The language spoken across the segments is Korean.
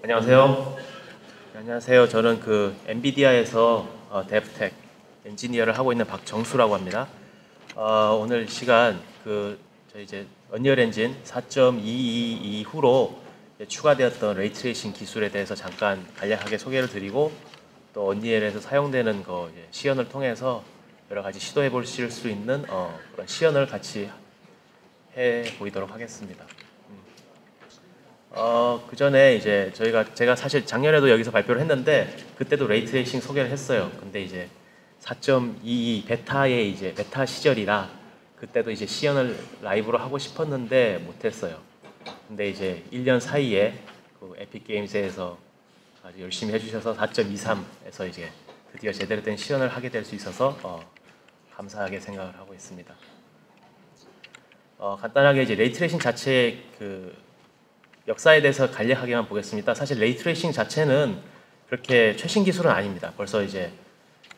안녕하세요. 안녕하세요. 저는 그 엔비디아에서 데브텍 엔지니어를 하고 있는 박정수라고 합니다. 오늘 시간 저희 이제 언리얼 엔진 4.22 이후로 추가되었던 레이트레이싱 기술에 대해서 잠깐 간략하게 소개를 드리고, 또 언리얼에서 사용되는 이제 시연을 통해서 여러 가지 시도해 보실 수 있는 그런 시연을 같이 해 보이도록 하겠습니다. 그 전에 이제 제가 사실 작년에도 여기서 발표를 했는데, 그때도 레이트레이싱 소개를 했어요. 근데 이제 4.22 베타의 이제 베타 시절이라 그때도 이제 시연을 라이브로 하고 싶었는데 못했어요. 근데 이제 1년 사이에 그 에픽 게임즈에서 아주 열심히 해주셔서 4.23에서 이제 드디어 제대로 된 시연을 하게 될 수 있어서 감사하게 생각을 하고 있습니다. 간단하게 이제 레이트레이싱 자체의 역사에 대해서 간략하게만 보겠습니다. 사실 레이트레이싱 자체는 그렇게 최신 기술은 아닙니다. 벌써 이제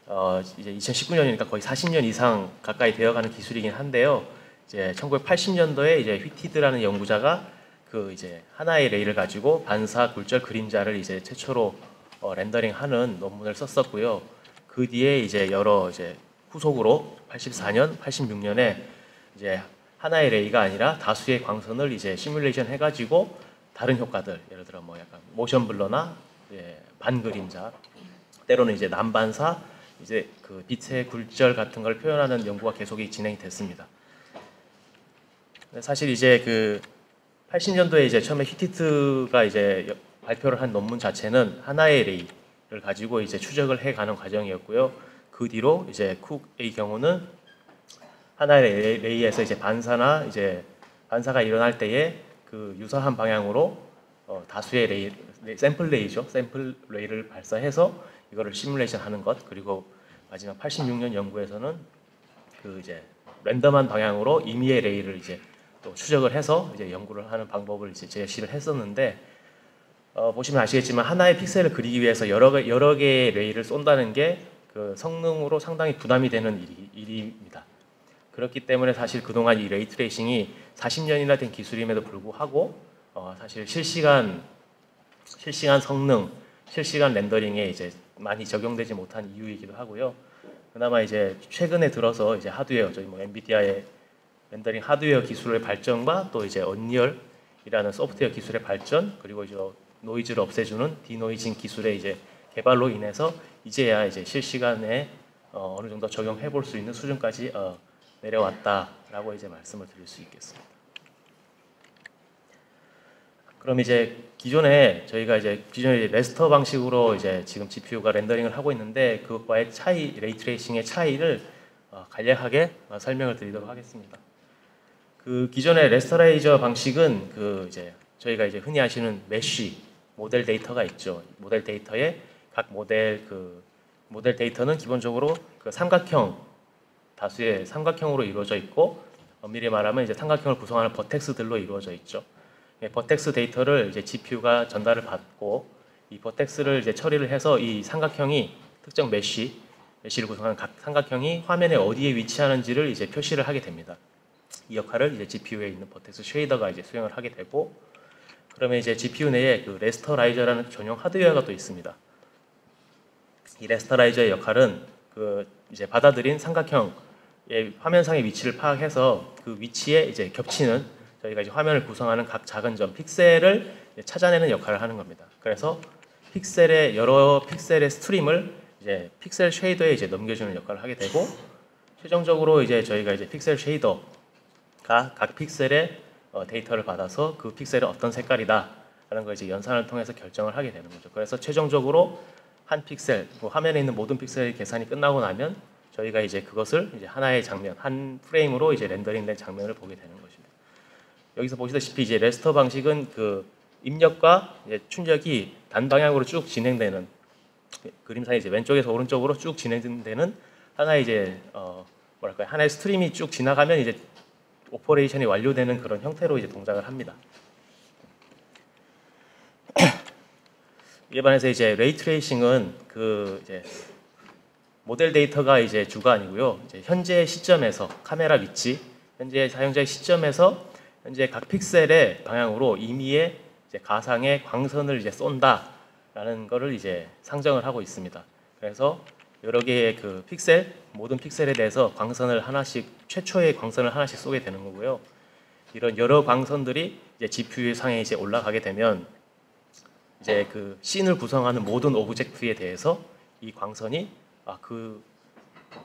2019년이니까 거의 40년 이상 가까이 되어가는 기술이긴 한데요. 이제 1980년도에 이제 휘티드라는 연구자가 이제 하나의 레이를 가지고 반사, 굴절, 그림자를 이제 최초로 렌더링하는 논문을 썼었고요. 그 뒤에 이제 이제 후속으로 84년, 86년에 이제 하나의 레이가 아니라 다수의 광선을 이제 시뮬레이션 해가지고 다른 효과들, 예를 들어 뭐 약간 모션 블러나 반그림자, 때로는 이제 난반사, 이제 빛의 굴절 같은 걸 표현하는 연구가 계속 진행이 됐습니다. 사실 이제 80년도에 이제 처음에 휘티트가 이제 발표를 한 논문 자체는 하나의 레이를 가지고 이제 추적을 해가는 과정이었고요. 그 뒤로 이제 쿡의 경우는 하나의 레이에서 이제 반사가 일어날 때에 유사한 방향으로 다수의 샘플 레이를 발사해서 이거를 시뮬레이션 하는 것, 그리고 마지막 86년 연구에서는 이제 랜덤한 방향으로 임의의 레이를 이제 또 추적을 해서 이제 연구를 하는 방법을 이제 제시를 했었는데, 보시면 아시겠지만 하나의 픽셀을 그리기 위해서 여러 개의 레이를 쏜다는 게 성능으로 상당히 부담이 되는 일입니다. 그렇기 때문에 사실 그동안 이 레이트레이싱이 40년이나 된 기술임에도 불구하고 사실 실시간 성능, 실시간 렌더링에 이제 많이 적용되지 못한 이유이기도 하고요. 그나마 이제 최근에 들어서 이제 하드웨어, 저희 뭐 엔비디아의 렌더링 하드웨어 기술의 발전과 또 이제 언리얼이라는 소프트웨어 기술의 발전, 그리고 이제 노이즈를 없애주는 디노이징 기술의 이제 개발로 인해서 이제야 이제 실시간에 어느 정도 적용해 볼 수 있는 수준까지 내려왔다라고 이제 말씀을 드릴 수 있겠습니다. 그럼 이제 기존에 레스터 방식으로 이제 지금 GPU가 렌더링을 하고 있는데, 그것과의 레이트레이싱의 차이를 간략하게 설명을 드리도록 하겠습니다. 기존의 레스터라이저 방식은 이제 저희가 이제 흔히 아시는 메쉬 모델 데이터가 있죠. 모델 데이터에 각 모델 데이터는 기본적으로 다수의 삼각형으로 이루어져 있고, 엄밀히 말하면 이제 삼각형을 구성하는 버텍스들로 이루어져 있죠. 버텍스 데이터를 이제 GPU가 전달을 받고, 이 버텍스를 이제 처리를 해서 이 삼각형이 특정 메쉬를 구성하는 각 삼각형이 화면에 어디에 위치하는지를 이제 표시를 하게 됩니다. 이 역할을 이제 GPU에 있는 버텍스 쉐이더가 이제 수행을 하게 되고, 그러면 이제 GPU 내에 레스터라이저라는 전용 하드웨어가 또 있습니다. 이 레스터라이저의 역할은 이제 받아들인 삼각형의 화면상의 위치를 파악해서 그 위치에 이제 겹치는, 저희가 이제 화면을 구성하는 각 작은 점, 픽셀을 찾아내는 역할을 하는 겁니다. 그래서 여러 픽셀의 스트림을 이제 픽셀 쉐이더에 이제 넘겨주는 역할을 하게 되고, 최종적으로 이제 저희가 이제 픽셀 쉐이더가 각 픽셀의 데이터를 받아서 그 픽셀은 어떤 색깔이다라는 걸 이제 연산을 통해서 결정을 하게 되는 거죠. 그래서 최종적으로 한 픽셀, 화면에 있는 모든 픽셀의 계산이 끝나고 나면 저희가 이제 그것을 이제 하나의 장면, 한 프레임으로 이제 렌더링된 장면을 보게 되는 것입니다. 여기서 보시다시피 이제 레스터 방식은 입력과 이제 출력이 단방향으로 쭉 진행되는, 그림상에 이제 왼쪽에서 오른쪽으로 쭉 진행되는 하나의 이제 하나의 스트림이 쭉 지나가면 이제 오퍼레이션이 완료되는 그런 형태로 이제 동작을 합니다. 이에 반해서 이제 레이트레이싱은 이제 모델 데이터가 이제 주가 아니고요. 이제 현재 시점에서 카메라 위치, 현재 사용자의 시점에서 현재 각 픽셀의 방향으로 임의의 이제 가상의 광선을 이제 쏜다라는 거를 이제 상정을 하고 있습니다. 그래서 여러 개의 그 픽셀, 모든 픽셀에 대해서 광선을 하나씩, 최초의 광선을 하나씩 쏘게 되는 거고요. 이런 여러 광선들이 이제 GPU 상에 이제 올라가게 되면 이제 그 씬을 구성하는 모든 오브젝트에 대해서 이 광선이 그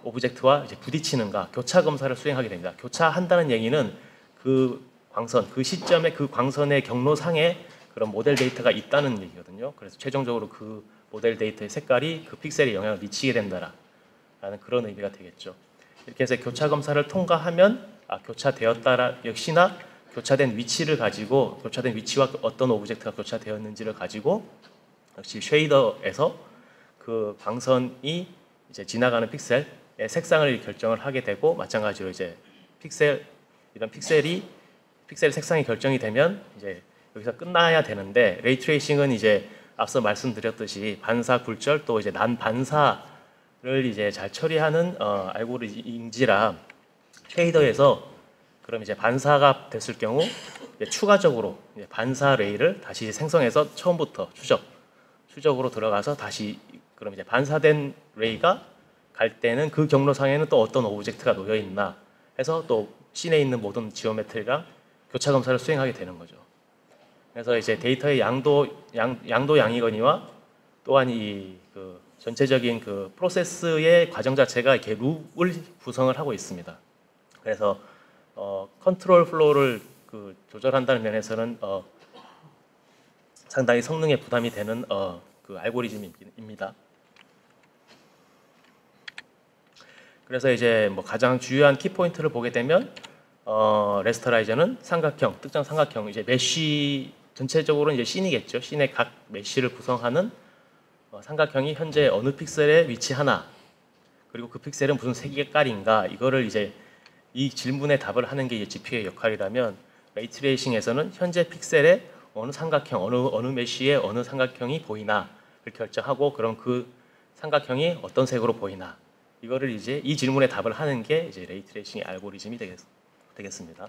오브젝트와 이제 부딪히는가 교차 검사를 수행하게 됩니다. 교차한다는 얘기는 그 광선, 그 시점에 그 광선의 경로상에 그런 모델 데이터가 있다는 얘기거든요. 그래서 최종적으로 그 모델 데이터의 색깔이 그 픽셀에 영향을 미치게 된다라는 그런 의미가 되겠죠. 이렇게 해서 교차 검사를 통과하면 교차되었다라 역시나 교차된 위치를 가지고 교차된 위치와 어떤 오브젝트가 교차되었는지를 가지고 역시 쉐이더에서 그 광선이 이제 지나가는 픽셀의 색상을 결정을 하게 되고 마찬가지로 이제 이런 픽셀 색상이 결정이 되면 이제 여기서 끝나야 되는데 레이 트레이싱은 이제 앞서 말씀드렸듯이 반사 굴절 또 이제 난반사를 이제 잘 처리하는 알고리즘인지라 쉐이더에서 그럼 이제 반사가 됐을 경우 이제 추가적으로 이제 반사 레이를 다시 생성해서 처음부터 추적으로 들어가서 다시 그럼 이제 반사된 레이가 갈 때는 그 경로상에는 또 어떤 오브젝트가 놓여 있나 해서 또 씬에 있는 모든 지오메트리랑 교차 검사를 수행하게 되는 거죠. 그래서 이제 데이터의 양이거니와 또한 이 그 전체적인 그 프로세스의 과정 자체가 이렇게 룹을 구성을 하고 있습니다. 그래서 컨트롤 플로우를 그 조절한다는 면에서는 상당히 성능에 부담이 되는 그 알고리즘입니다. 그래서 이제 뭐 가장 주요한 키포인트를 보게 되면 레스터라이저는 특정 삼각형 이제 메쉬 전체적으로 이제 씬이겠죠. 씬의 각 메쉬를 구성하는 삼각형이 현재 어느 픽셀에 위치하나 그리고 그 픽셀은 무슨 색깔인가 이거를 이제 이 질문에 답을 하는 게 GPU의 역할이라면 레이 트레이싱에서는 현재 픽셀에 어느 삼각형, 어느 메쉬에 어느 삼각형이 보이나를 결정하고 그럼 그 삼각형이 어떤 색으로 보이나 이거를 이제 이 질문에 답을 하는 게 이제 레이 트레이싱의 알고리즘이 되겠습니다.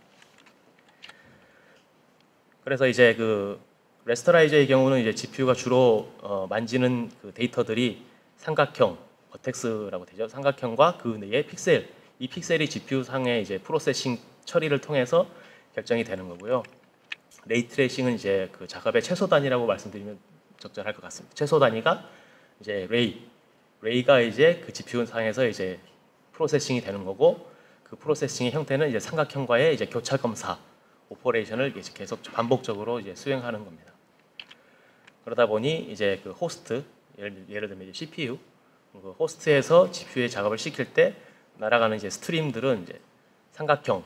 그래서 이제 그 레스터라이저의 경우는 이제 GPU가 주로 만지는 그 데이터들이 삼각형, 버텍스라고 되죠. 삼각형과 그 내의 픽셀, 이 픽셀이 GPU 상의 이제 프로세싱 처리를 통해서 결정이 되는 거고요. 레이 트레이싱은 이제 그 작업의 최소 단위라고 말씀드리면 적절할 것 같습니다. 최소 단위가 이제 레이가 이제 그 GPU 상에서 이제 프로세싱이 되는 거고 그 프로세싱의 형태는 이제 삼각형과의 이제 교차 검사 오퍼레이션을 이제 계속 반복적으로 이제 수행하는 겁니다. 그러다 보니 이제 그 호스트 예를 들면 이제 CPU 그 호스트에서 GPU에 작업을 시킬 때 날아가는 이제 스트림들은 이제 삼각형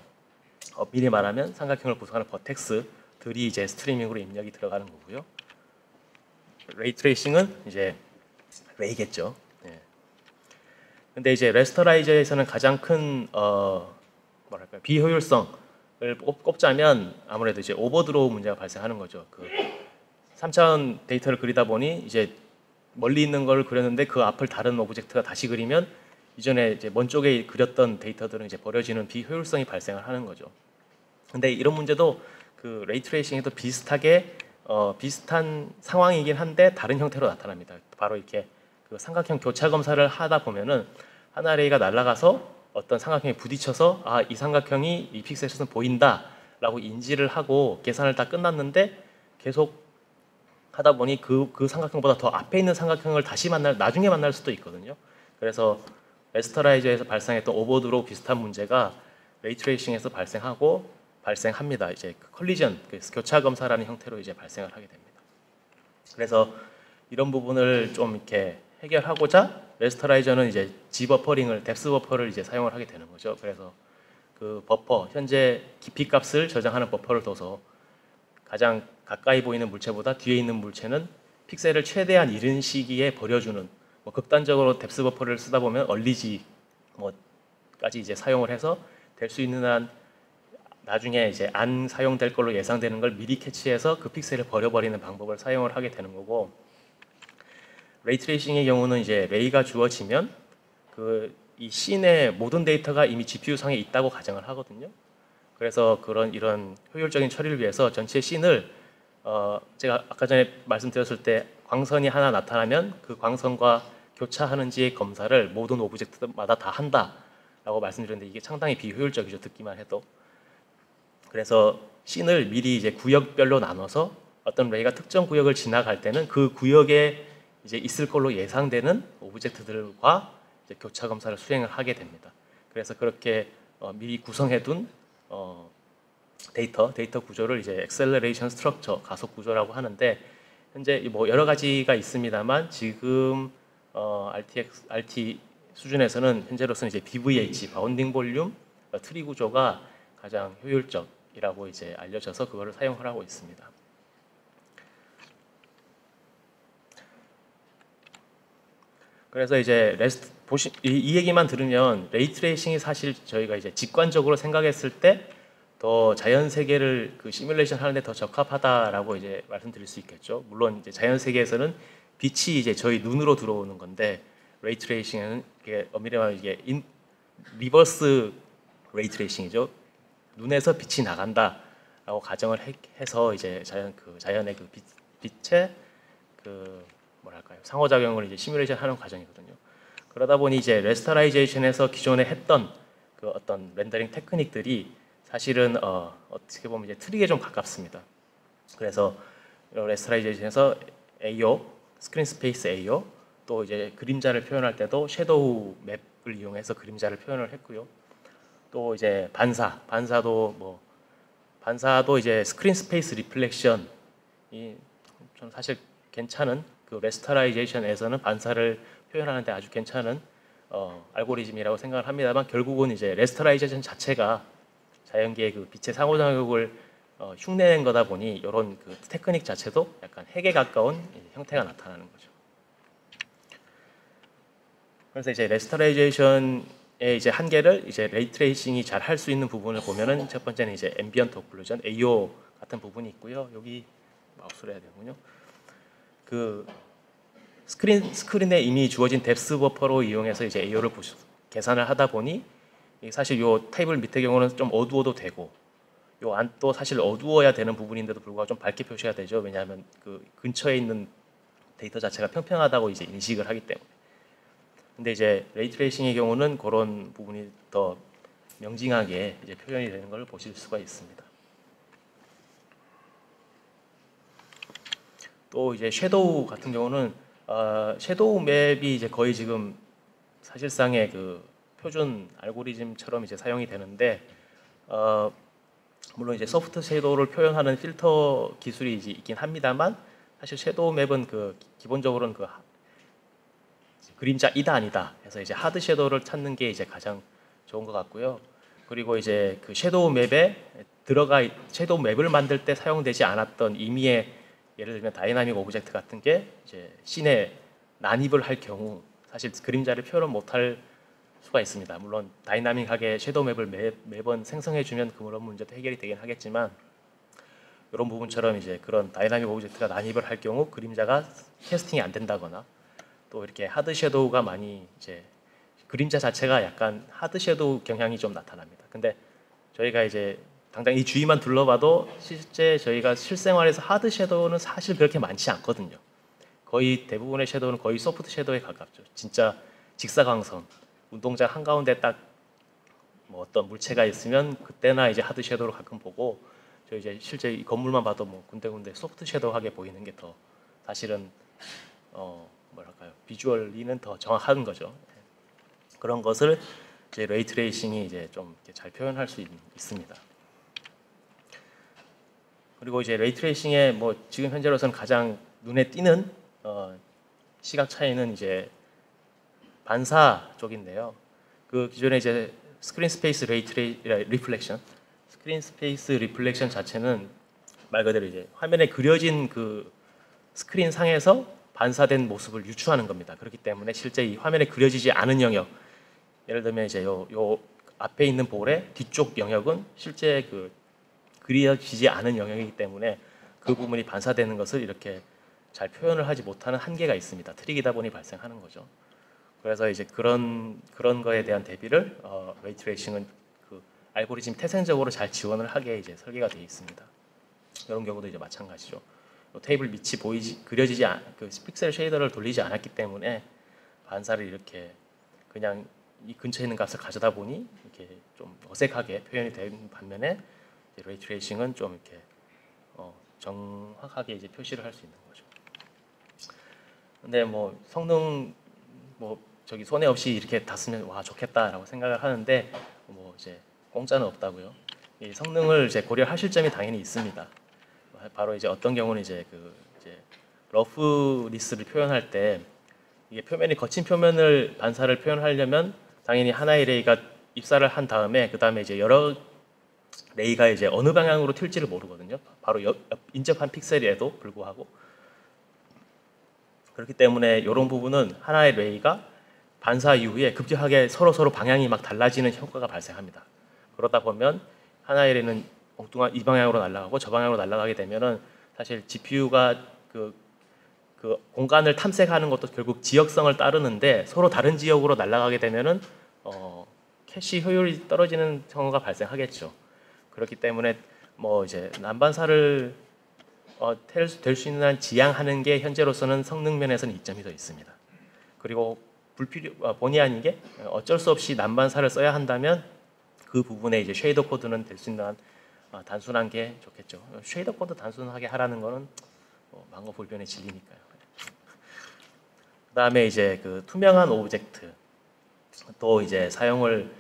미리 말하면 삼각형을 구성하는 버텍스들이 이제 스트리밍으로 입력이 들어가는 거고요. 레이 트레이싱은 이제 레이겠죠. 네. 근데 이제 레스터라이저에서는 가장 큰 뭐랄까요 비효율성을 꼽자면 아무래도 이제 오버드로우 문제가 발생하는 거죠. 그 3차원 데이터를 그리다 보니 이제 멀리 있는 걸 그렸는데 그 앞을 다른 오브젝트가 다시 그리면 이전에 이제 먼 쪽에 그렸던 데이터들은 이제 버려지는 비효율성이 발생을 하는 거죠. 근데 이런 문제도 그 레이 트레이싱에도 비슷한 상황이긴 한데 다른 형태로 나타납니다. 바로 이렇게 그 삼각형 교차 검사를 하다 보면은 하나 레이가 날아가서 어떤 삼각형에 부딪혀서 이 삼각형이 이 픽셀에서는 보인다라고 인지를 하고 계산을 다 끝났는데 계속 하다 보니 그 삼각형보다 더 앞에 있는 삼각형을 나중에 만날 수도 있거든요. 그래서 레스터라이저에서 발생했던 오버드로우 비슷한 문제가 레이 트레이싱에서 발생합니다. 이제 컬리전, 교차 검사라는 형태로 이제 발생을 하게 됩니다. 그래서 이런 부분을 좀 이렇게 해결하고자 레스터라이저는 이제 G버퍼링을, 뎁스 버퍼를 이제 사용을 하게 되는 거죠. 그래서 그 버퍼, 현재 깊이 값을 저장하는 버퍼를 둬서 가장 가까이 보이는 물체보다 뒤에 있는 물체는 픽셀을 최대한 이른 시기에 버려주는 극단적으로 뎁스 버퍼를 쓰다 보면 얼리지 까지 이제 사용을 해서 될 수 있는 한 나중에 이제 안 사용될 걸로 예상되는 걸 미리 캐치해서 그 픽셀을 버려버리는 방법을 사용을 하게 되는 거고 레이 트레이싱의 경우는 이제 레이가 주어지면 이 씬의 모든 데이터가 이미 GPU 상에 있다고 가정을 하거든요. 그래서 이런 효율적인 처리를 위해서 전체 씬을 제가 아까 전에 말씀드렸을 때 광선이 하나 나타나면 그 광선과 교차하는지의 검사를 모든 오브젝트마다 다 한다라고 말씀드렸는데 이게 상당히 비효율적이죠. 듣기만 해도. 그래서 씬을 미리 이제 구역별로 나눠서 어떤 레이가 특정 구역을 지나갈 때는 그 구역에 이제 있을 걸로 예상되는 오브젝트들과 이제 교차 검사를 수행을 하게 됩니다. 그래서 그렇게 미리 구성해둔 데이터 구조를 이제 액셀러레이션 스트럭처 가속 구조라고 하는데 현재 뭐 여러 가지가 있습니다만 지금 RT 수준에서는 현재로서는 이제 BVH 바운딩 볼륨 트리 구조가 가장 효율적이라고 이제 알려져서 그거를 사용을 하고 있습니다. 그래서 이제 이 얘기만 들으면 레이트레이싱이 사실 저희가 이제 직관적으로 생각했을 때 더 자연 세계를 그 시뮬레이션 하는데 더 적합하다라고 이제 말씀드릴 수 있겠죠. 물론 이제 자연 세계에서는 빛이 이제 저희 눈으로 들어오는 건데 레이트레이싱은 이게 엄밀히 말하면 이게 리버스 레이트레이싱이죠. 눈에서 빛이 나간다라고 가정을 해서 이제 자연의 그 빛의 그 뭐랄까요 상호작용을 이제 시뮬레이션 하는 과정이거든요. 그러다 보니 이제 레스터라이제이션에서 기존에 했던 그 어떤 렌더링 테크닉들이 사실은 어떻게 보면 이제 트릭에 좀 가깝습니다. 그래서 레스터라이제이션에서 AO, 스크린 스페이스 AO, 또 이제 그림자를 표현할 때도 섀도우 맵을 이용해서 그림자를 표현을 했고요. 또 이제 반사도 이제 스크린 스페이스 리플렉션이 좀 사실 괜찮은 그 레스터라이제이션에서는 반사를 표현하는데 아주 괜찮은 알고리즘이라고 생각을 합니다만 결국은 이제 레스터라이제이션 자체가 자연계의 그 빛의 상호작용을 흉내낸 거다 보니 이런 그 테크닉 자체도 약간 핵에 가까운 형태가 나타나는 거죠. 그래서 이제 레스터라이제이션의 이제 한계를 이제 레이트레이싱이 잘 할 수 있는 부분을 보면은 첫 번째는 이제 앰비언트 오클루전 AO 같은 부분이 있고요. 여기 마우스로 해야 되군요. 그 스크린에 이미 주어진 뎁스 버퍼로 이용해서 이제 AO를 계산을 하다 보니 사실 요 테이블 밑의 경우는 좀 어두워도 되고 요 안도 사실 어두워야 되는 부분인데도 불구하고 좀 밝게 표시가 되죠. 왜냐하면 그 근처에 있는 데이터 자체가 평평하다고 이제 인식을 하기 때문에. 근데 이제 레이트레이싱의 경우는 그런 부분이 더 명징하게 이제 표현이 되는 걸 보실 수가 있습니다. 또 이제 섀도우 같은 경우는 섀도우 맵이 이제 거의 지금 사실상의 그 표준 알고리즘처럼 이제 사용이 되는데 물론 이제 소프트 섀도우를 표현하는 필터 기술이 이제 있긴 합니다만 사실 섀도우 맵은 그 기본적으로는 그 그림자이다 아니다 해서 이제 하드 섀도우를 찾는 게 이제 가장 좋은 것 같고요. 그리고 이제 그 섀도우 맵을 만들 때 사용되지 않았던 임의의 예를 들면 다이나믹 오브젝트 같은 게 이제 씬에 난입을 할 경우 사실 그림자를 표현 못할 수가 있습니다. 물론 다이나믹하게 섀도우 맵을 매번 생성해주면 그런 문제도 해결이 되긴 하겠지만 이런 부분처럼 이제 그런 다이나믹 오브젝트가 난입을 할 경우 그림자가 캐스팅이 안 된다거나 또 이렇게 하드 섀도우가 많이 이제 그림자 자체가 약간 하드 섀도우 경향이 좀 나타납니다. 근데 저희가 이제 당장 이 주위만 둘러봐도 실제 저희가 실생활에서 하드 섀도우는 사실 그렇게 많지 않거든요. 거의 대부분의 섀도우는 거의 소프트 섀도우에 가깝죠. 진짜 직사광선, 운동장 한가운데 딱 뭐 어떤 물체가 있으면 그때나 이제 하드 섀도우를 가끔 보고 저 이제 실제 이 건물만 봐도 뭐 군데군데 소프트 섀도우하게 보이는 게 더 사실은 뭐랄까요 비주얼리는 더 정확한 거죠. 그런 것을 이제 레이트레이싱이 이제 좀 잘 표현할 수 있습니다. 그리고 이제 레이트레이싱의 뭐 지금 현재로서는 가장 눈에 띄는 시각 차이는 이제 반사 쪽인데요. 그 기존에 이제 스크린 스페이스 리플렉션 자체는 말 그대로 이제 화면에 그려진 그 스크린 상에서 반사된 모습을 유추하는 겁니다. 그렇기 때문에 실제 이 화면에 그려지지 않은 영역, 예를 들면 이제 요 앞에 있는 볼의 뒤쪽 영역은 실제 그 그려지지 않은 영역이기 때문에 그 부분이 반사되는 것을 이렇게 잘 표현을 하지 못하는 한계가 있습니다. 트릭이다 보니 발생하는 거죠. 그래서 이제 그런 거에 대한 대비를 레이트레이싱은 그 알고리즘 태생적으로 잘 지원을 하게 이제 설계가 되어 있습니다. 이런 경우도 이제 마찬가지죠. 테이블 밑이 그려지지 그 픽셀 쉐이더를 돌리지 않았기 때문에 반사를 이렇게 그냥 이 근처에 있는 값을 가져다 보니 이렇게 좀 어색하게 표현이 된 반면에 레이 트레이싱은 좀 이렇게 정확하게 이제 표시를 할 수 있는 거죠. 근데 뭐 성능 뭐 저기 손해 없이 이렇게 다 쓰면 와 좋겠다라고 생각을 하는데 뭐 이제 공짜는 없다고요. 이 성능을 이제 고려하실 점이 당연히 있습니다. 바로 이제 어떤 경우는 이제 이제 러프리스를 표현할 때 이게 표면이 거친 표면을 반사를 표현하려면 당연히 하나의 레이가 입사를 한 다음에 그 다음에 이제 여러 레이가 이제 어느 방향으로 튈지를 모르거든요. 바로 옆 인접한 픽셀에도 불구하고 그렇기 때문에 이런 부분은 하나의 레이가 반사 이후에 급격하게 서로 방향이 막 달라지는 효과가 발생합니다. 그러다 보면 하나의 레이는 엉뚱한 이 방향으로 날아가고 저 방향으로 날아가게 되면은 사실 GPU가 그 공간을 탐색하는 것도 결국 지역성을 따르는데 서로 다른 지역으로 날아가게 되면은 캐시 효율이 떨어지는 경우가 발생하겠죠. 그렇기 때문에 뭐 이제 난반사를 될 수 있는 한 지양하는 게 현재로서는 성능 면에서는 이점이 더 있습니다. 그리고 본의 아니게 어쩔 수 없이 난반사를 써야 한다면 그 부분에 이제 쉐이더 코드는 될 수 있는 한 단순한 게 좋겠죠. 쉐이더 코드 단순하게 하라는 거는 망고불변의 진리니까요. 그다음에 이제 그 투명한 오브젝트 또 이제 사용을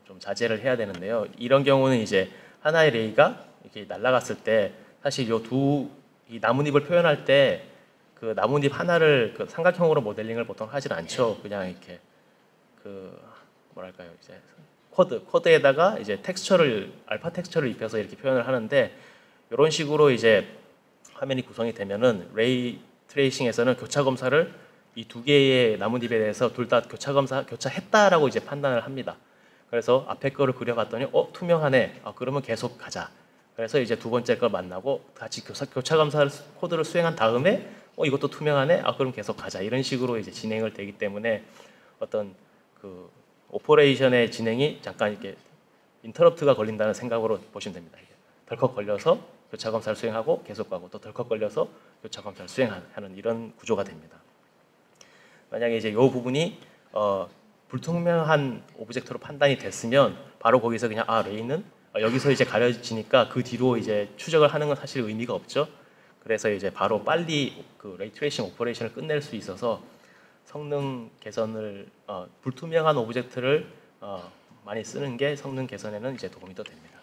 좀 자제를 해야 되는데요. 이런 경우는 이제 하나의 레이가 이렇게 날아갔을 때 사실 이 나뭇잎을 표현할 때 그 나뭇잎 하나를 그 삼각형으로 모델링을 보통 하질 않죠. 그냥 이렇게 그 뭐랄까요 이제 코드에다가 이제 알파 텍스처를 입혀서 이렇게 표현을 하는데 이런 식으로 이제 화면이 구성이 되면은 레이 트레이싱에서는 교차 검사를 이 두 개의 나뭇잎에 대해서 둘 다 교차했다라고 이제 판단을 합니다. 그래서 앞에 거를 그려봤더니 투명하네. 그러면 계속 가자. 그래서 이제 두 번째 걸 만나고 같이 교차 검사 코드를 수행한 다음에 이것도 투명하네. 그럼 계속 가자. 이런 식으로 이제 진행을 되기 때문에 어떤 그 오퍼레이션의 진행이 잠깐 이렇게 인터럽트가 걸린다는 생각으로 보시면 됩니다. 덜컥 걸려서 교차 검사를 수행하고 계속 가고 또 덜컥 걸려서 교차 검사를 수행하는 이런 구조가 됩니다. 만약에 이제 이 부분이 불투명한 오브젝트로 판단이 됐으면 바로 거기서 그냥 레이는 여기서 이제 가려지니까 그 뒤로 이제 추적을 하는 건 사실 의미가 없죠. 그래서 이제 바로 빨리 그 레이 트레이싱 오퍼레이션을 끝낼 수 있어서 성능 개선을 불투명한 오브젝트를 많이 쓰는 게 성능 개선에는 이제 도움이 더 됩니다.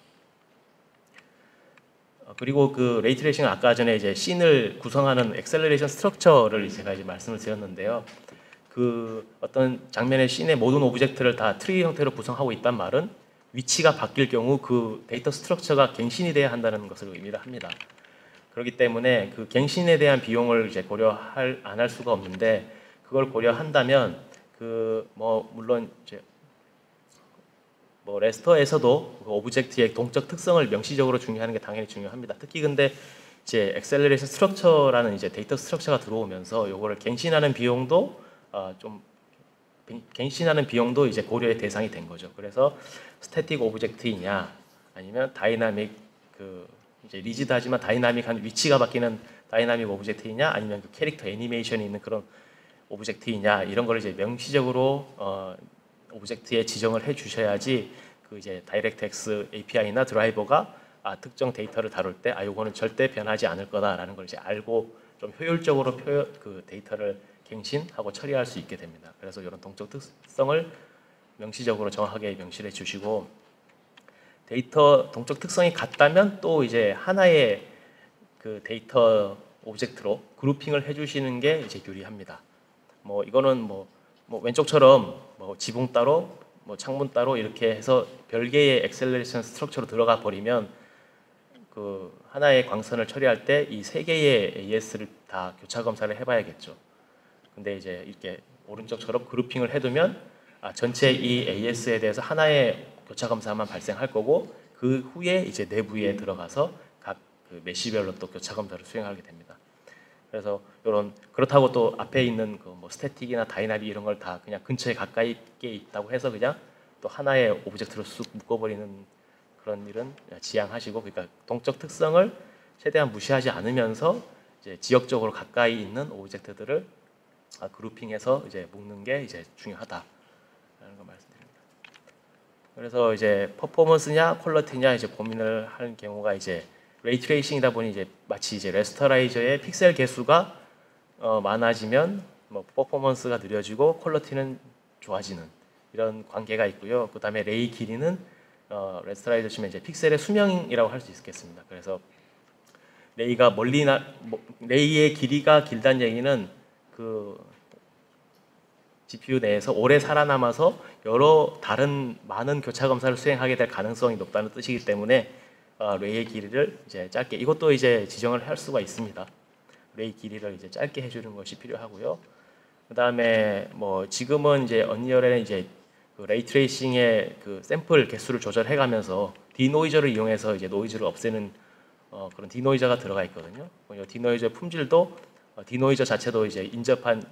그리고 그 레이 트레이싱은 아까 전에 이제 씬을 구성하는 엑셀러레이션 스트럭처를 제가 이제 말씀을 드렸는데요. 그 어떤 장면의 씬의 모든 오브젝트를 다 트리 형태로 구성하고 있단 말은 위치가 바뀔 경우 그 데이터 스트럭처가 갱신이 돼야 한다는 것을 의미를 합니다. 그렇기 때문에 그 갱신에 대한 비용을 이제 안 할 수가 없는데 그걸 고려한다면 물론 이제 레스터에서도 그 오브젝트의 동적 특성을 명시적으로 중요하는 게 당연히 중요합니다. 특히 근데 이제 엑셀러레이션 스트럭처라는 이제 데이터 스트럭처가 들어오면서 요거를 갱신하는 비용도 이제 고려의 대상이 된 거죠. 그래서 스태틱 오브젝트이냐 아니면 다이나믹 이제 리지드하지만 다이나믹한 위치가 바뀌는 다이나믹 오브젝트이냐 아니면 그 캐릭터 애니메이션이 있는 그런 오브젝트이냐 이런 걸 이제 명시적으로 오브젝트에 지정을 해 주셔야지 그 이제 다이렉트X API나 드라이버가 특정 데이터를 다룰 때 요거는 절대 변하지 않을 거다라는 걸 이제 알고 좀 효율적으로 그 데이터를 갱신하고 처리할 수 있게 됩니다. 그래서 이런 동적 특성을 명시적으로 정확하게 명시해 주시고 데이터 동적 특성이 같다면 또 이제 하나의 그 데이터 오브젝트로 그룹핑을 해주시는 게 이제 유리합니다. 이거는 왼쪽처럼 지붕 따로 창문 따로 이렇게 해서 별개의 엑셀러레이션 스트럭처로 들어가 버리면 그 하나의 광선을 처리할 때 이 세 개의 AS를 다 교차 검사를 해봐야겠죠. 근데 이제 이렇게 오른쪽처럼 그룹핑을 해두면 전체 이 AS에 대해서 하나의 교차 검사만 발생할 거고 그 후에 이제 내부에 들어가서 각 그 메시별로 또 교차 검사를 수행하게 됩니다. 그래서 그렇다고 또 앞에 있는 그 스태틱이나 다이나믹 이런 걸 다 그냥 근처에 가까이 있다고 해서 그냥 또 하나의 오브젝트로 쑥 묶어버리는 그런 일은 지양하시고 그러니까 동적 특성을 최대한 무시하지 않으면서 이제 지역적으로 가까이 있는 오브젝트들을 그룹핑해서 이제 묶는 게 이제 중요하다라는 걸 말씀드립니다. 그래서 이제 퍼포먼스냐 퀄리티냐 이제 고민을 하는 경우가 이제 레이 트레이싱이다 보니 이제 마치 이제 레스터라이저의 픽셀 개수가 많아지면 뭐 퍼포먼스가 느려지고 퀄리티는 좋아지는 이런 관계가 있고요. 그 다음에 레이 길이는 레스터라이저 치면 이제 픽셀의 수명이라고 할 수 있겠습니다. 그래서 레이가 레이의 길이가 길다는 얘기는 그 GPU 내에서 오래 살아남아서 여러 다른 많은 교차 검사를 수행하게 될 가능성이 높다는 뜻이기 때문에 레이의 길이를 이제 짧게 이것도 이제 지정을 할 수가 있습니다. 레이 길이를 이제 짧게 해주는 것이 필요하고요. 그 다음에 뭐 지금은 이제 언리얼에는 이제 그 레이 트레이싱의 그 샘플 개수를 조절해가면서 디노이저를 이용해서 이제 노이즈를 없애는 그런 디노이저가 들어가 있거든요. 디노이저 품질도 디노이저 자체도 이제 인접한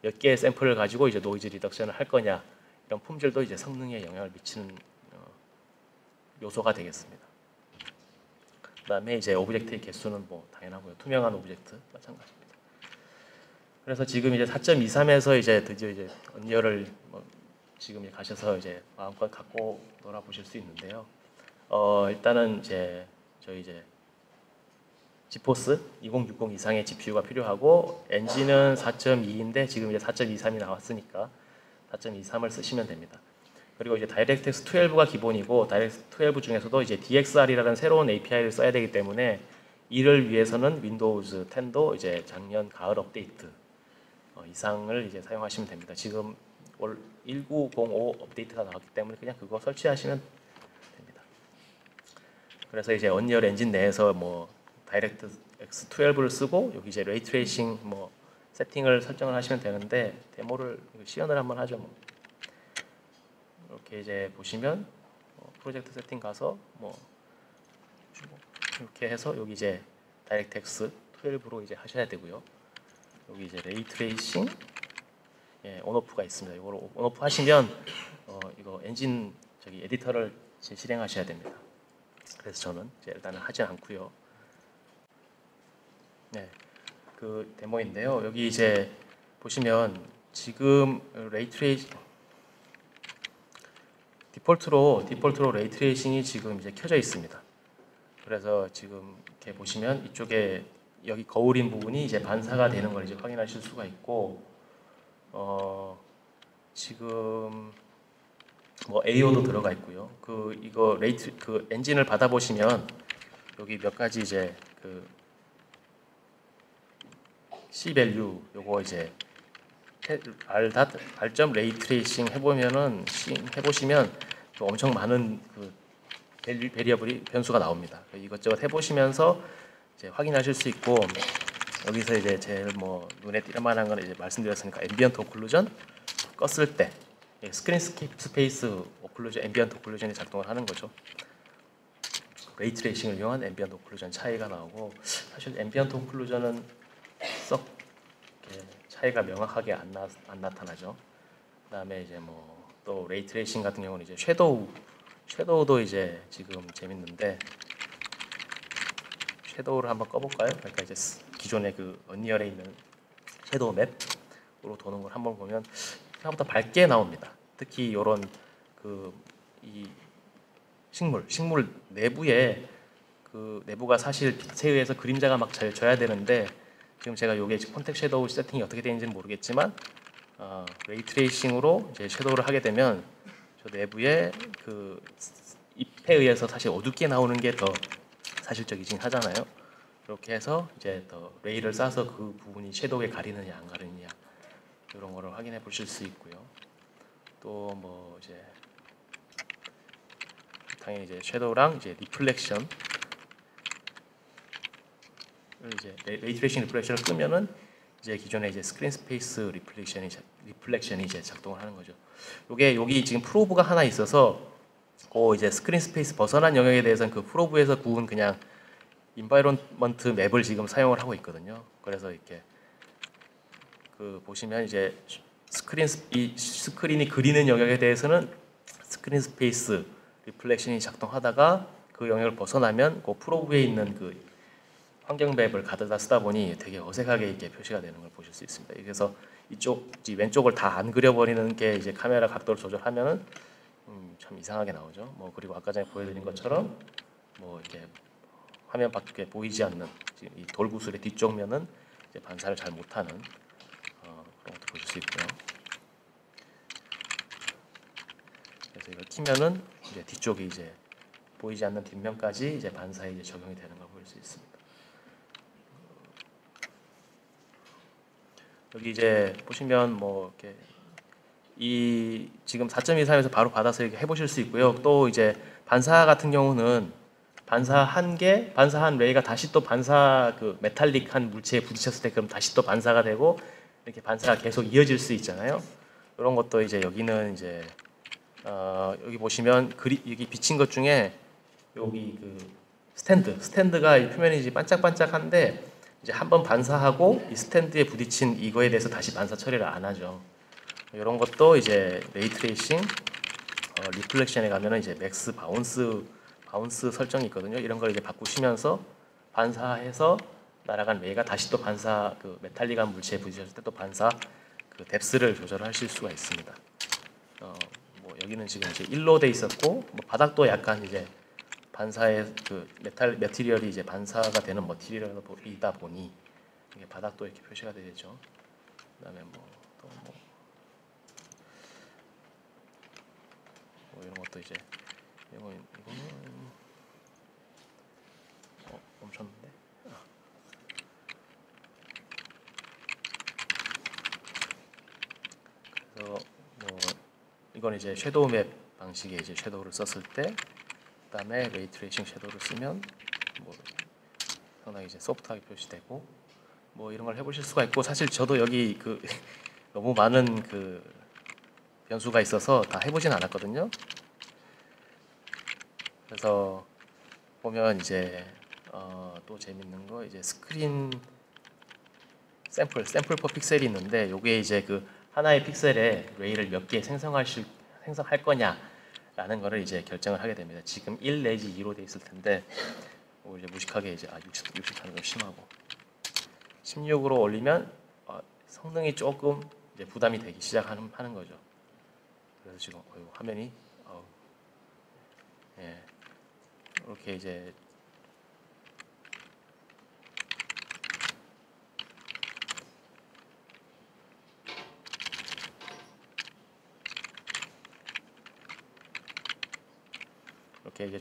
몇 개의 샘플을 가지고 이제 노이즈 리덕션을 할 거냐 이런 품질도 이제 성능에 영향을 미치는 요소가 되겠습니다. 그다음에 이제 오브젝트의 개수는 뭐 당연하고요. 투명한 오브젝트 마찬가지입니다. 그래서 지금 이제 4.23에서 이제 드디어 이제 언리얼을 지금 가셔서 이제 마음껏 갖고 놀아보실 수 있는데요. 일단은 이제 저희 이제 지포스 2060 이상의 GPU가 필요하고 엔진은 4.2인데 지금 이제 4.23이 나왔으니까 4.23을 쓰시면 됩니다. 그리고 이제 다이렉트X 12가 기본이고 다이렉트X 12 중에서도 이제 DXR이라는 새로운 API를 써야 되기 때문에 이를 위해서는 윈도우즈 10도 이제 작년 가을 업데이트 이상을 이제 사용하시면 됩니다. 지금 1905 업데이트가 나왔기 때문에 그냥 그거 설치하시면 됩니다. 그래서 이제 언리얼 엔진 내에서 뭐 다이렉트X 12를 쓰고 여기 이제 레이 트레이싱 뭐 세팅을 설정을 하시면 되는데 데모를 시연을 한번 하죠. 뭐. 이렇게 이제 보시면 프로젝트 세팅 가서 뭐 이렇게 해서 여기 이제 다이렉트X 12로 이제 하셔야 되고요. 여기 이제 레이 트레이싱 온오프가 있습니다. 이걸 온오프 하시면 이거 엔진 저기 에디터를 실행하셔야 됩니다. 그래서 저는 이제 일단은 하지 않고요. 네, 그 데모인데요. 여기 이제 보시면 지금 레이 트레이싱 디폴트로 레이 트레이싱이 지금 이제 켜져 있습니다. 그래서 지금 이렇게 보시면 이쪽에 여기 거울인 부분이 이제 반사가 되는 걸 이제 확인하실 수가 있고 지금 뭐 AO도 들어가 있고요. 이거 그 엔진을 받아 보시면 여기 몇 가지 이제 그 C 밸류 요거 이제 R.레이 트레이싱 해보시면 또 엄청 많은 그 베리어블이 변수가 나옵니다. 이것저것 해보시면서 이제 확인하실 수 있고 여기서 이제 제일 뭐 눈에 띄는 만한 건 이제 말씀드렸으니까 앰비언트 오클루전 껐을 때 스크린 스페이스 오클루전, 앰비언트 오클루전이 작동을 하는 거죠. 레이 트레이싱을 이용한 앰비언트 오클루전 차이가 나오고 사실 앰비언트 오클루전은 썩 차이가 명확하게 안 나타나죠. 그다음에 이제 뭐 또 레이 트레이싱 같은 경우는 이제 섀도우도 이제 지금 재밌는데 섀도우를 한번 꺼볼까요? 그러니까 이제 기존의 그 언리얼에 있는 섀도우 맵으로 도는 걸 한번 보면 생각보다 밝게 나옵니다. 특히 이런 이 식물 내부에 그 내부가 사실 빛에 의해서 그림자가 막 잘 져야 되는데 지금 제가 요게 콘텍 섀도우 세팅이 어떻게 되는지는 모르겠지만 레이 트레이싱으로 이제 섀도우를 하게 되면 저 내부에 그 잎에 의해서 사실 어둡게 나오는 게 더 사실적이긴 하잖아요. 이렇게 해서 이제 더 레이를 싸서 그 부분이 섀도우에 가리느냐 안 가리느냐 이런 거를 확인해 보실 수 있고요. 또 뭐 이제 당연히 이제 섀도우랑 이제 리플렉션 이제 레이 트레이싱 리플렉션을 끄면은 이제 기존의 이제 스크린 스페이스 리플렉션이 이제 작동을 하는 거죠. 여기 지금 프로브가 하나 있어서 이제 스크린 스페이스 벗어난 영역에 대해서는 그 프로브에서 구운 그냥 인바이런먼트 맵을 지금 사용을 하고 있거든요. 그래서 이렇게 그 보시면 이제 스크린이 그리는 영역에 대해서는 스크린 스페이스 리플렉션이 작동하다가 그 영역을 벗어나면 그 프로브에 있는 그 환경 맵을 가져다 쓰다 보니 되게 어색하게 이렇게 표시가 되는 걸 보실 수 있습니다. 그래서 이쪽 왼쪽을 다 안 그려버리는 게 이제 카메라 각도를 조절하면은 참 이상하게 나오죠. 뭐 그리고 아까 전에 보여드린 것처럼 뭐 이렇게 화면 밖에 보이지 않는 지금 이 돌구슬의 뒤쪽 면은 이제 반사를 잘 못하는 그런 것도 보실 수 있고요. 그래서 이걸 키면은 이제 뒤쪽이 이제 보이지 않는 뒷면까지 이제 반사에 이제 적용이 되는 걸 볼 수 있습니다. 여기 이제 보시면 뭐 이렇게 이 지금 4.23에서 바로 받아서 이렇게 해보실 수 있고요. 또 이제 반사 같은 경우는 반사한 레이가 다시 또 반사 그 메탈릭한 물체에 부딪혔을 때 그럼 다시 또 반사가 되고 이렇게 반사가 계속 이어질 수 있잖아요. 이런 것도 이제 여기는 이제 여기 보시면 여기 비친 것 중에 여기 그 스탠드가 이 표면이 이제 반짝반짝한데 이제 한번 반사하고 이 스탠드에 부딪힌 이거에 대해서 다시 반사 처리를 안 하죠. 이런 것도 이제 레이 트레이싱 리플렉션에 가면은 이제 맥스 바운스 설정이 있거든요. 이런 걸 이제 바꾸시면서 반사해서 날아간 레이가 다시 또 반사 그 메탈릭한 물체에 부딪혔을 때 또 반사 그 뎁스를 조절하실 수가 있습니다. 뭐 여기는 지금 이제 1로 돼 있었고 뭐 바닥도 약간 이제 반사의 그 메티리얼이 이제 반사가 되는 머티리얼이다 보니 이게 바닥도 이렇게 표시가 되겠죠. 그다음에 뭐 이런 것도 이제 이거는 멈췄는데. 그래서 뭐 이건 이제 섀도우 맵 방식의 이제 섀도우를 썼을 때, 그다음에 레이 트레이싱 섀도우를 쓰면 뭐 상당히 이제 소프트하게 표시되고 뭐 이런 걸 해보실 수가 있고, 사실 저도 여기 그 너무 많은 그 변수가 있어서 다 해보진 않았거든요. 그래서 보면 이제 또 재밌는 거 이제 스크린 샘플 퍼 픽셀이 있는데, 요게 이제 그 하나의 픽셀에 레이를 몇 개 생성할 거냐라는 거를 이제 결정을 하게 됩니다. 지금 1 내지 2로 돼 있을 텐데 뭐 이제 무식하게 이제 60하는 좀 심하고 16으로 올리면 성능이 조금 이제 부담이 되기 시작하는 거죠. 그래서 지금 화면이 예, 이렇게 이제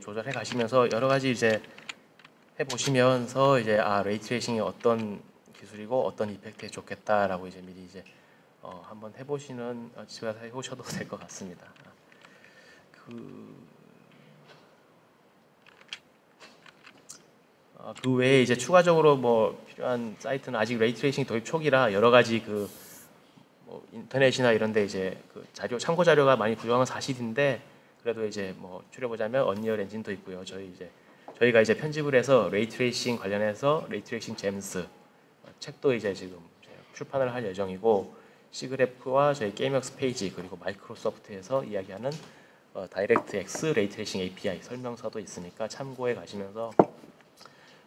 조절해 가시면서 여러 가지 이제 해 보시면서 이제 레이 트레이싱이 어떤 기술이고 어떤 이펙트에 좋겠다라고 이제 미리 이제 한번 해 보시는 집에 가서 해 보셔도 될 것 같습니다. 그 외에 이제 추가적으로 뭐 필요한 사이트는 아직 레이 트레이싱 도입 초기라 여러 가지 뭐 인터넷이나 이런데 이제 그 참고 자료가 많이 부족한 건 사실인데, 그래도 이제 뭐 추려보자면 언리얼 엔진도 있고요. 저희가 이제 편집을 해서 레이 트레이싱 관련해서 레이 트레이싱 잼스 책도 이제 지금 출판을 할 예정이고, 시그래프와 저희 게임웍스 페이지 그리고 마이크로소프트에서 이야기하는 다이렉트 X 레이 트레이싱 API 설명서도 있으니까 참고해 가시면서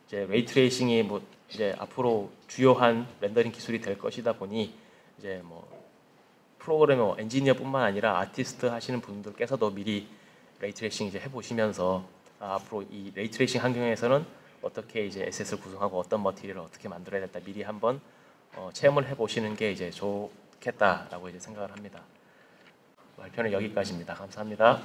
이제 레이 트레이싱이 뭐 이제 앞으로 주요한 렌더링 기술이 될 것이다 보니 이제 뭐 프로그래머, 엔지니어뿐만 아니라 아티스트 하시는 분들께서도 미리 레이 트레이싱 이제 해보시면서 앞으로 이 레이 트레이싱 환경에서는 어떻게 이제 에셋을 구성하고 어떤 머티리얼을 어떻게 만들어야 될까 미리 한번 체험을 해보시는 게 이제 좋겠다라고 이제 생각을 합니다. 발표는 여기까지입니다. 감사합니다.